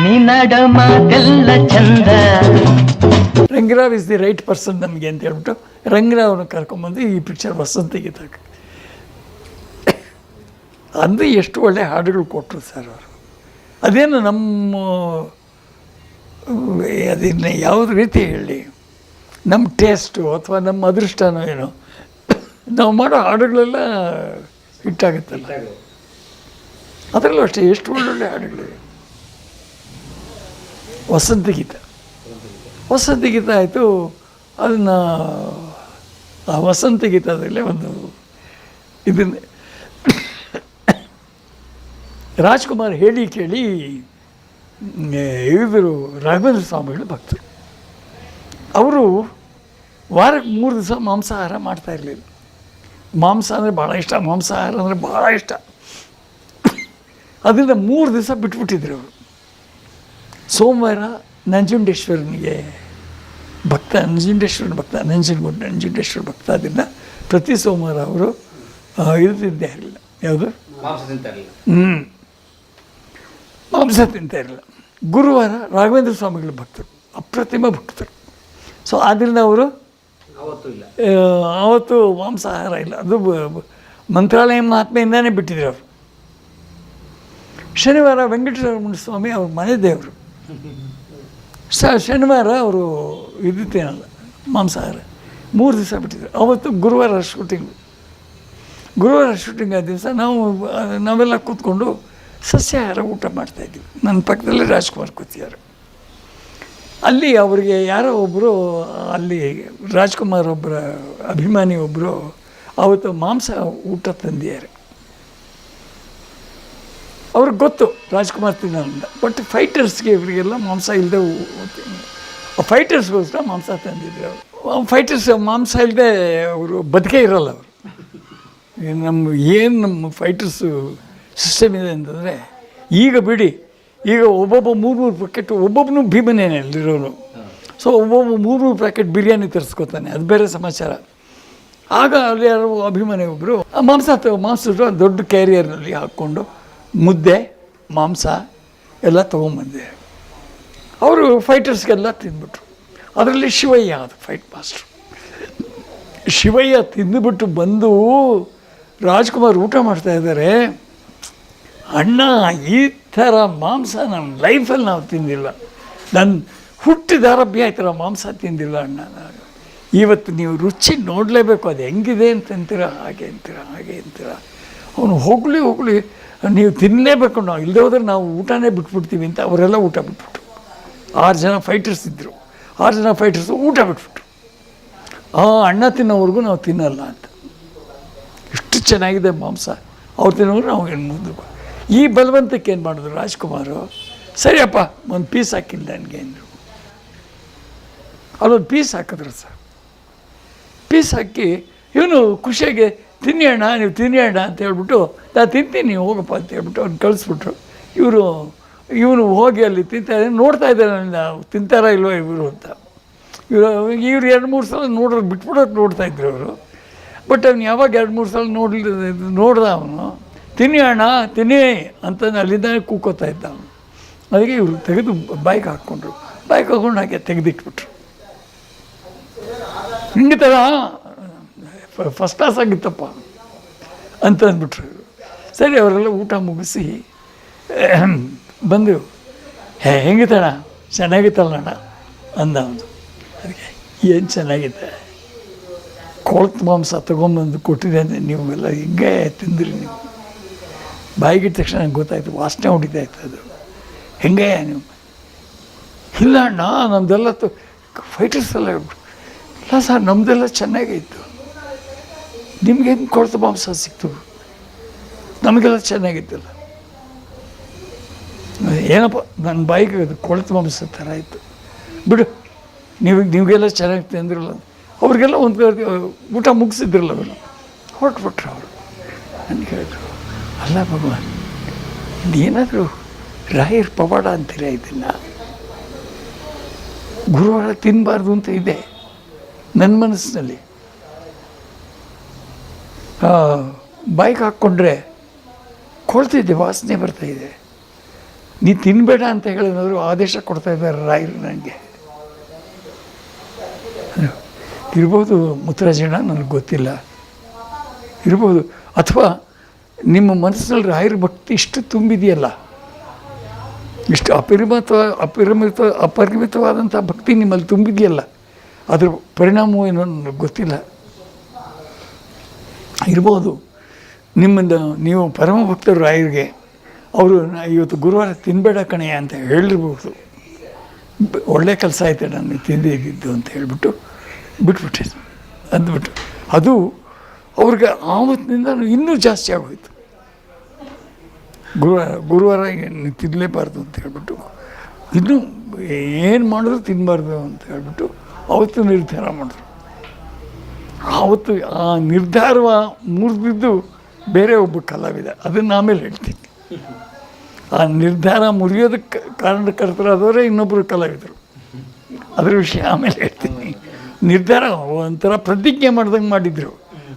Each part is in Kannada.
ನಿನ್ನಡ ಮಾತೆಲ್ಲ ಚಂದ. Ranga Rao is the right person ನಮಗೆ ಅಂತ ಹೇಳ್ಬಿಟ್ಟು ರಂಗರಾವ್ನ ಕರ್ಕೊಂಬಂದು ಈ ಪಿಕ್ಚರ್ ವಸಂತಿಗೆ ತಕ್ಕ ಅಂದರೆ ಎಷ್ಟು ಒಳ್ಳೆ ಹಾಡುಗಳು ಕೊಟ್ಟರು ಸರ್ ಅವರು. ಅದೇನು ನಮ್ಮ ಅದನ್ನು ಯಾವ್ದು ರೀತಿ ಹೇಳಿ, ನಮ್ಮ ಟೇಸ್ಟು ಅಥವಾ ನಮ್ಮ ಅದೃಷ್ಟನೋ ಏನೋ, ನಾವು ಮಾಡೋ ಹಾಡುಗಳೆಲ್ಲ ಹಿಟ್ಟಾಗುತ್ತಲ್ಲ. ಅದರಲ್ಲೂ ಅಷ್ಟೇ ಎಷ್ಟು ಒಳ್ಳೊಳ್ಳೆ ಹಾಡುಗಳಿವೆ. ವಸಂತ ಗೀತ ಆಯಿತು. ಅದನ್ನು ಆ ವಸಂತ ಗೀತದಲ್ಲೇ ಒಂದು ಇದನ್ನು ರಾಜ್ಕುಮಾರ್ ಹೇಳಿ ಕೇಳಿ ಇವರು ರಾಘವೇಂದ್ರ ಸ್ವಾಮಿಗಳು ಭಕ್ತರು. ಅವರು ವಾರಕ್ಕೆ 3 ದಿವಸ ಮಾಂಸಾಹಾರ ಮಾಡ್ತಾಯಿರಲಿಲ್ಲ. ಮಾಂಸ ಅಂದರೆ ಭಾಳ ಇಷ್ಟ, ಮಾಂಸಾಹಾರ ಅಂದರೆ ಭಾಳ ಇಷ್ಟ. ಅದರಿಂದ 3 ದಿವಸ ಬಿಟ್ಬಿಟ್ಟಿದ್ರು ಅವರು. ಸೋಮವಾರ ನಂಜುಂಡೇಶ್ವರನಿಗೆ ಭಕ್ತ, ನಂಜುಂಡೇಶ್ವರ ಭಕ್ತ. ಅದರಿಂದ ಪ್ರತಿ ಸೋಮವಾರ ಅವರು ಇರ್ತಿದ್ದೇ ಇರಲಿಲ್ಲ. ಯಾವುದು ಮಾಂಸ ತಿಂತಾ ಇರಲಿಲ್ಲ. ಗುರುವಾರ ರಾಘವೇಂದ್ರ ಸ್ವಾಮಿಗಳ ಭಕ್ತರು, ಅಪ್ರತಿಮ ಭಕ್ತರು. ಸೊ ಆದ್ದರಿಂದ ಅವರು ಆವತ್ತು ಮಾಂಸಾಹಾರ ಇಲ್ಲ. ಅದು ಮಂತ್ರಾಲಯ ಮಹಾತ್ಮೆಯಿಂದಾನೇ ಬಿಟ್ಟಿದ್ರು ಅವರು. ಶನಿವಾರ ವೆಂಕಟರಮಣ ಸ್ವಾಮಿ ಅವ್ರ ಮನೆ ದೇವರು. ಶನಿವಾರ ಅವರು ಇದ್ದಿತ್ತೇನಲ್ಲ ಮಾಂಸಾಹಾರ. 3 ದಿವಸ ಬಿಟ್ಟಿದ್ರು. ಅವತ್ತು ಗುರುವಾರ ಶೂಟಿಂಗ್ ಆದ ದಿವಸ ನಾವೆಲ್ಲ ಕೂತ್ಕೊಂಡು ಸಸ್ಯಾಹಾರ ಊಟ ಮಾಡ್ತಾಯಿದ್ವಿ. ನನ್ನ ಪಕ್ಕದಲ್ಲಿ ರಾಜ್ಕುಮಾರ್ ಕೂತಿದ್ದಾರೆ. ಅಲ್ಲಿ ಅವರಿಗೆ ಯಾರೋ ಒಬ್ಬರು, ಅಲ್ಲಿ ರಾಜ್ಕುಮಾರ್ ಒಬ್ಬರ ಅಭಿಮಾನಿ ಒಬ್ಬರು ಅವತ್ತು ಮಾಂಸ ಊಟ ತಂದಿದ್ದಾರೆ. ಅವ್ರಿಗೆ ಗೊತ್ತು ರಾಜ್ಕುಮಾರ್ ತಿನ್ನೋದ್ರಿಂದ. ಬಟ್ ಫೈಟರ್ಸ್ಗೆ ಇವರಿಗೆಲ್ಲ ಮಾಂಸ ಇಲ್ಲದೆ, ಫೈಟರ್ಸ್ಗೋಸ್ಕರ ಮಾಂಸ ತಂದಿದ್ರು ಅವರು. ಫೈಟರ್ಸ್ ಮಾಂಸ ಇಲ್ಲದೆ ಅವರು ಬದುಕೇ ಇರೋಲ್ಲ ಅವರು. ನಮ್ಮ ಫೈಟರ್ಸು ಸಿಸ್ಟಮ್ ಇದೆ ಅಂತಂದರೆ, ಈಗ ಬಿಡಿ, ಈಗ ಒಬ್ಬೊಬ್ಬ 3 ಪ್ಯಾಕೆಟ್, ಒಬ್ಬೊಬ್ಬನು ಭೀಮನೇನೆ ಅಲ್ಲಿರೋನು. ಸೊ ಒಬ್ಬೊಬ್ಬ 3 ಪ್ಯಾಕೆಟ್ ಬಿರಿಯಾನಿ ತರಿಸ್ಕೊತಾನೆ, ಅದು ಬೇರೆ ಸಮಾಚಾರ. ಆಗ ಅಲ್ಲಿ ಯಾರೋ ಅಭಿಮಾನಿ ಒಬ್ಬರು ಮಾಂಸ ದೊಡ್ಡ ಕ್ಯಾರಿಯರ್ನಲ್ಲಿ ಹಾಕ್ಕೊಂಡು ಮುದ್ದೆ ಮಾಂಸ ಎಲ್ಲ ತೊಗೊಂಬಂದೆ. ಅವರು ಫೈಟರ್ಸ್ಗೆಲ್ಲ ತಿಂದ್ಬಿಟ್ರು. ಅದರಲ್ಲಿ ಶಿವಯ್ಯ ಅದು ಫೈಟ್ ಮಾಸ್ಟ್ರು. ಶಿವಯ್ಯ ತಿಂದುಬಿಟ್ಟು ಬಂದು ರಾಜ್ಕುಮಾರ್ ಊಟ ಮಾಡ್ತಾಯಿದ್ದಾರೆ. ಅಣ್ಣ, ಈ ಥರ ಮಾಂಸ ನನ್ನ ಲೈಫಲ್ಲಿ ನಾವು ತಿಂದಿಲ್ಲ, ನನ್ನ ಹುಟ್ಟಿದಾರಭ್ಯ ಈ ಥರ ಮಾಂಸ ತಿಂದಿಲ್ಲ ಅಣ್ಣ. ಇವತ್ತು ನೀವು ರುಚಿ ನೋಡಲೇಬೇಕು, ಅದು ಹೆಂಗಿದೆ ಅಂತಂತೀರ, ಹಾಗೆ ಅಂತೀರ. ಅವನು ಹೋಗಲಿ ನೀವು ತಿನ್ನಲೇಬೇಕು, ನಾವು ಇಲ್ಲದೆ ಹೋದ್ರೆ ನಾವು ಊಟನೇ ಬಿಟ್ಬಿಡ್ತೀವಿ ಅಂತ ಅವರೆಲ್ಲ ಊಟ ಬಿಟ್ಬಿಟ್ರು. 6 ಜನ ಫೈಟರ್ಸ್ ಇದ್ದರು. 6 ಜನ ಫೈಟರ್ಸು ಊಟ ಬಿಟ್ಬಿಟ್ರು. ಅಣ್ಣ ತಿನ್ನೋವರೆಗೂ ನಾವು ತಿನ್ನಲ್ಲ ಅಂತ. ಎಷ್ಟು ಚೆನ್ನಾಗಿದೆ ಮಾಂಸ, ಅವ್ರು ತಿನ್ನೋರು ನಾವು ಮುಂದೆ. ಈ ಬಲವಂತಕ್ಕೆ ಏನು ಮಾಡಿದ್ರು ರಾಜ್ಕುಮಾರು, ಸರಿಯಪ್ಪ ಒಂದು ಪೀಸ್ ಹಾಕಿಲ್ಲ ನನಗೆ ಅಂದರು. ಅಲ್ಲೊಂದು ಪೀಸ್ ಹಾಕಿದ್ರು ಸರ್. ಪೀಸ್ ಹಾಕಿ ಇವನು ಖುಷಿಯಾಗಿ ತಿನ್ನಿ ಅಣ್ಣ, ನೀವು ತಿನ್ನಿ ಅಣ್ಣ ಅಂತ ಹೇಳ್ಬಿಟ್ಟು, ನಾನು ತಿಂತೀನಿ ಹೋಗಪ್ಪ ಅಂತ ಹೇಳ್ಬಿಟ್ಟು ಅವ್ನು ಕಳಿಸ್ಬಿಟ್ರು. ಇವನು ಹೋಗಿ ಅಲ್ಲಿ ನೋಡ್ತಾ ಇದ್ದಾರೆ ನಾವು ತಿಂತಾರಾ ಇಲ್ವೋ ಇವರು ಅಂತ. ಇವರು 2-3 ಸಲ ಬಿಟ್ಬಿಡೋಕೆ ನೋಡ್ತಾಯಿದ್ರು ಅವರು. ಬಟ್ ಅವ್ನು ಯಾವಾಗ 2-3 ಸಲ ನೋಡ್ದ ಅವನು, ತಿನ್ನಿ ಅಣ್ಣ ತಿನ್ನಿ ಅಂತ ಅಲ್ಲಿಂದ ಕೂಕೋತಾ ಇದ್ದ ಅವನು. ಅದಕ್ಕೆ ಇವರು ತೆಗೆದು ಬೈಕ್ ಹಾಕ್ಕೊಂಡು ಹಾಗೆ ತೆಗೆದಿಟ್ಬಿಟ್ರು. ಹಿಂಗೆ ಥರ ಫಸ್ಟ್ ಕ್ಲಾಸ್ ಆಗಿತ್ತಪ್ಪ ಅಂತ ಅಂದ್ಬಿಟ್ರು. ಸರಿ, ಅವರೆಲ್ಲ ಊಟ ಮುಗಿಸಿ ಬಂದರು. ಹೆಂಗಿತ್ತಣ್ಣ, ಚೆನ್ನಾಗಿತ್ತಲ್ಲಣ್ಣ ಅಂದ ಅವನು. ಅದಕ್ಕೆ ಏನು ಚೆನ್ನಾಗಿದೆ, ಕೊಳತು ಮಾಂಸ ತೊಗೊಂಬಂದು ಕೊಟ್ಟಿದೆ ಅಂದರೆ ನೀವೆಲ್ಲ ಹಿಂಗೆ ತಿಂದ್ರಿ. ನೀವು ಬಾಯಿಗಿಟ್ಟ ತಕ್ಷಣ ನಂಗೆ ಗೊತ್ತಾಯ್ತು, ವಾಸನೆ ಹೊಡಿತಾ ಇತ್ತು ಅದು. ಹೆಂಗೆ ನೀವು? ಇಲ್ಲ ಅಣ್ಣ, ನಮ್ಮದೆಲ್ಲ ಫೈಟರ್ಸ್ ಎಲ್ಲ ಹೇಳ್ಬಿಟ್ಟು. ಇಲ್ಲ ಸರ್, ನಮ್ಮದೆಲ್ಲ ಚೆನ್ನಾಗೇ ಇತ್ತು, ನಿಮ್ಗೆ ಹೆಂಗೆ ಕೊಳತು ಮಾಂಸ ಸಿಕ್ತು? ನಮಗೆಲ್ಲ ಚೆನ್ನಾಗಿತ್ತಲ್ಲ. ಏನಪ್ಪ, ನನ್ನ ಬಾಯಿಗೆ ಅದು ಕೊಳತು ಮಾಂಸ ಥರ ಇತ್ತು, ಬಿಡು, ನೀವೆಲ್ಲ ಚೆನ್ನಾಗಿತ್ತು ಅಂದ್ರಲ್ಲ. ಅವ್ರಿಗೆಲ್ಲ ಒಂದು ಊಟ ಮುಗಿಸಿದ್ರಲ್ಲ, ಅವರು ಹೊರಟ್ಬಿಟ್ರು. ಅವರು ನನಗೆ ಹೇಳಿದ್ರು, ಅಲ್ಲ ಭಗವಾನ್, ಏನಾದರೂ ರಾಯರ್ ಪವಾಡ ಅಂತೀರ ಇದನ್ನು? ಗುರುವಾರ ತಿನ್ನಬಾರ್ದು ಅಂತ ಇದೆ ನನ್ನ ಮನಸ್ಸಿನಲ್ಲಿ. ಬಾಯಿಗೆ ಹಾಕ್ಕೊಂಡ್ರೆ ಕೊಳ್ತಿದ್ದೆ, ವಾಸನೆ ಬರ್ತಾಯಿದೆ. ನೀ ತಿನ್ನಬೇಡ ಅಂತ ಹೇಳಿದ್ರು ಆದೇಶ ಕೊಡ್ತಾ ಇದ್ದಾರೆ ರಾಯರು ನನಗೆ. ಇರ್ಬೋದು ಮುತ್ತುರಾಜಣ್ಣ, ನನಗೆ ಗೊತ್ತಿಲ್ಲ, ಇರ್ಬೋದು. ಅಥವಾ ನಿಮ್ಮ ಮನಸ್ಸಿನಲ್ಲಿ ರಾಯರ ಭಕ್ತಿ ಇಷ್ಟು ತುಂಬಿದೆಯಲ್ಲ, ಇಷ್ಟು ಅಪರಿಮಿತವಾದಂಥ ಭಕ್ತಿ ನಿಮ್ಮಲ್ಲಿ ತುಂಬಿದೆಯಲ್ಲ, ಅದ್ರ ಪರಿಣಾಮ ಏನೋ ನನಗೆ ಗೊತ್ತಿಲ್ಲ. ಇರ್ಬೋದು ನಿಮ್ಮಿಂದ ನೀವು ಪರಮ ಭಕ್ತರು ರಾಯರಿಗೆ, ಅವರು ಇವತ್ತು ಗುರುವಾರ ತಿನ್ನಬೇಡ ಕಣೆ ಅಂತ ಹೇಳಿರ್ಬೋದು. ಒಳ್ಳೆ ಕೆಲಸ ಆಯ್ತು ನಾನು ತಿಂದೇ ಇದ್ದಿದ್ದು ಅಂತ ಹೇಳಿಬಿಟ್ಟು ಬಿಟ್ಬಿಟ್ಟೆ ಅಂದ್ಬಿಟ್ಟು, ಅದು ಅವ್ರಿಗೆ ಆವತ್ತಿನಿಂದ ಇನ್ನೂ ಜಾಸ್ತಿ ಆಗೋಯ್ತು. ಗುರುವಾರ ನೀವು ತಿನ್ನಲೇಬಾರ್ದು ಅಂತ ಹೇಳ್ಬಿಟ್ಟು, ಇನ್ನೂ ಏನು ಮಾಡಿದ್ರು ತಿನ್ನಬಾರ್ದು ಅಂತ ಹೇಳ್ಬಿಟ್ಟು ಅವತ್ತು ನಿರ್ಧಾರ ಮಾಡಿದ್ರು. ಆವತ್ತು ಆ ನಿರ್ಧಾರ ಮುರಿದಿದ್ದು ಬೇರೆ ಒಬ್ಬ ಕಲಾವಿದ, ಅದನ್ನು ಆಮೇಲೆ ಹೇಳ್ತೀನಿ. ಆ ನಿರ್ಧಾರ ಮುರಿಯೋದಕ್ಕೆ ಕಾರಣಕರ್ತರಾದವರೇ ಇನ್ನೊಬ್ಬರು ಕಲಾವಿದರು, ಅದರ ವಿಷಯ ಆಮೇಲೆ ಹೇಳ್ತೀನಿ. ನಿರ್ಧಾರ ಒಂಥರ ಪ್ರತಿಜ್ಞೆ ಮಾಡ್ದಂಗೆ ಮಾಡಿದರು,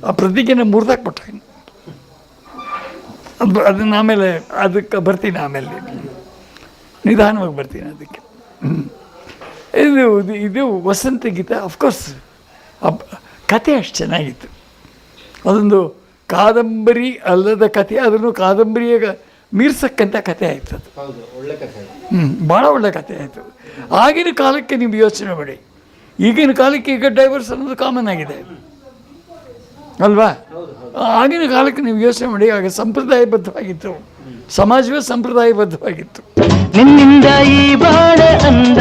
ಆ ಪ್ರತಿಜ್ಞೆನ ಮುರಿದಾಕ್ಬಿಟ್ಟ. ಅದನ್ನು ಆಮೇಲೆ ಅದಕ್ಕೆ ಬರ್ತೀನಿ, ಆಮೇಲೆ ನಿಧಾನವಾಗಿ ಬರ್ತೀನಿ ಅದಕ್ಕೆ. ಇದು ವಸಂತ ಗೀತೆ. ಅಫ್ಕೋರ್ಸ್ ಕತೆ ಅಷ್ಟು ಚೆನ್ನಾಗಿತ್ತು. ಅದೊಂದು ಕಾದಂಬರಿ ಅಲ್ಲದ ಕತೆ, ಅದನ್ನು ಕಾದಂಬರಿಯಾಗ ಮೀರ್ಸಕ್ಕಂಥ ಕತೆ ಆಯಿತು ಅದು. ಭಾಳ ಒಳ್ಳೆ ಕತೆ ಆಯಿತು. ಆಗಿನ ಕಾಲಕ್ಕೆ ನೀವು ಯೋಚನೆ ಮಾಡಿ, ಈಗಿನ ಕಾಲಕ್ಕೆ ಈಗ ಡೈವರ್ಸ್ ಅನ್ನೋದು ಕಾಮನ್ ಆಗಿದೆ ಅಲ್ವಾ? ಆಗಿನ ಕಾಲಕ್ಕೆ ನೀವು ಯೋಚನೆ ಮಾಡಿ, ಆಗ ಸಂಪ್ರದಾಯಬದ್ಧವಾಗಿತ್ತು, ಸಮಾಜವೇ ಸಂಪ್ರದಾಯಬದ್ಧವಾಗಿತ್ತು. ನಿನ್ನಿಂದ ಈ ಬಾಳ ಅಂದ